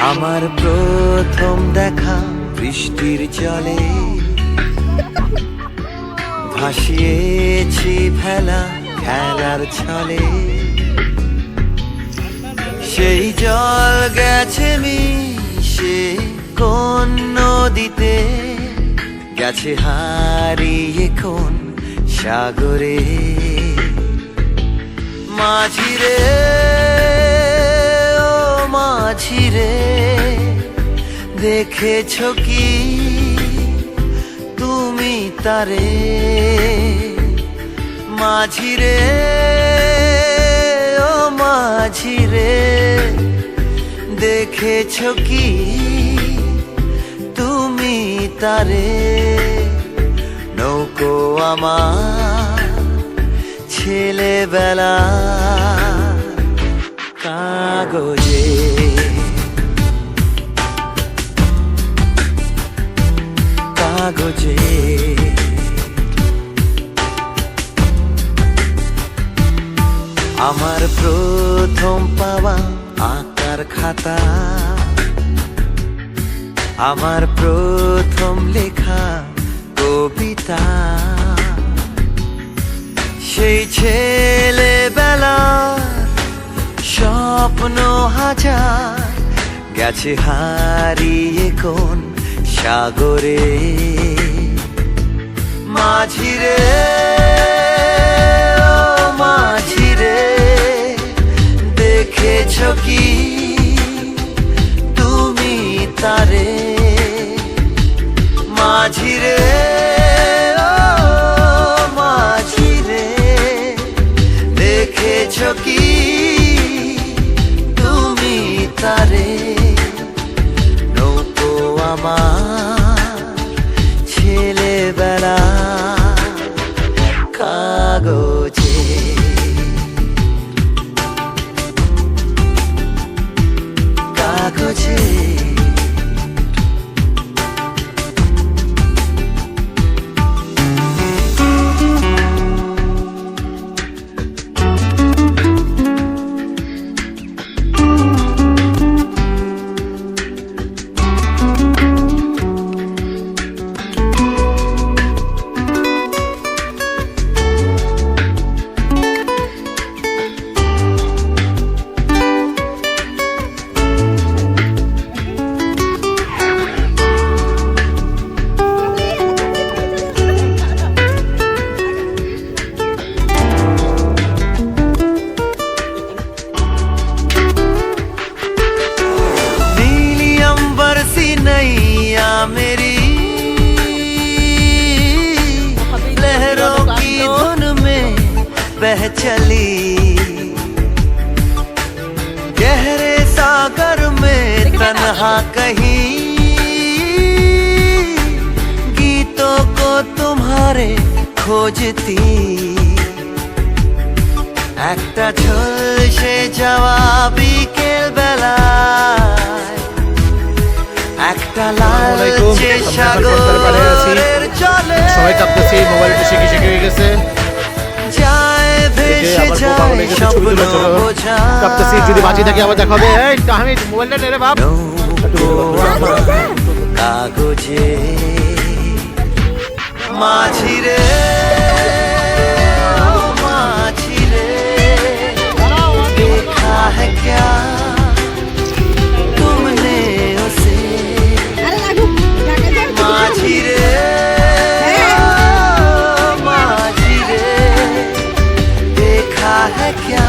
আমার প্রথম দেখা বৃষ্টির জলে ভাসিয়েছি ভেলা খেলার ছলে, সেই জল গেছে মিশে কোন নদীতে, গেছে হারিয়ে কোন সাগরে। মাঝিরে ও মাঝিরে, দেখেছ কি তুমি তারে? মাঝিরে ও মাঝিরে, দেখেছ কি তুমি তারে? নৌকো আমার ছেলেবেলা কাগজে, কাগজে। আমার প্রথম পাওয়া আঁকার খাতা, আমার প্রথম লেখা কবিতা, সেই ছেলেবেলার স্বপ্ন হাজার, গেছে হারিয়ে কোন সাগরে। মাঝিরে ও মাঝিরে, দেখেছ কি তুমি তারে? মাঝিরে ও মাঝিরে, দেখেছ কি তুমি তারে? নৌকো আমার ছেলেবেলা কাগজে, কাগজে। नैया मेरी लहरों की धुन में बह चली, गहरे सागर में तन्हा कहीं गीतों को तुम्हारे खोजती। একটা ঝলসে যাওয়া বিকেল বেলায়, একটা লালচে সাগরের জলে সবাই কাঁপতেছে, মোবাইলটা শিখে শিখে হয়ে গেছে, যায় ভেসে যায় স্বপ্ন বোঝা। কাঁপতেছি, যদি বাজি থাকে আবার দেখা হবে। এই আমি মোবাইলটা নে রে বাপ। কাগজে মাঝিরে মাঝিরে, देखा है क्या तुमने उसे? माझिरे माझिरे, देखा है क्या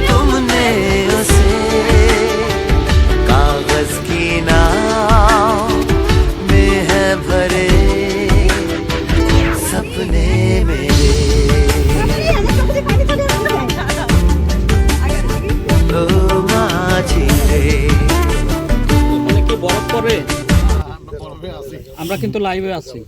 तुमने उसे? कागज की नाव में है भरे सपने मेरे, ओ মাঝিরে। মানে কি বরফ পড়বে? আমরা কিন্তু লাইভে আছি।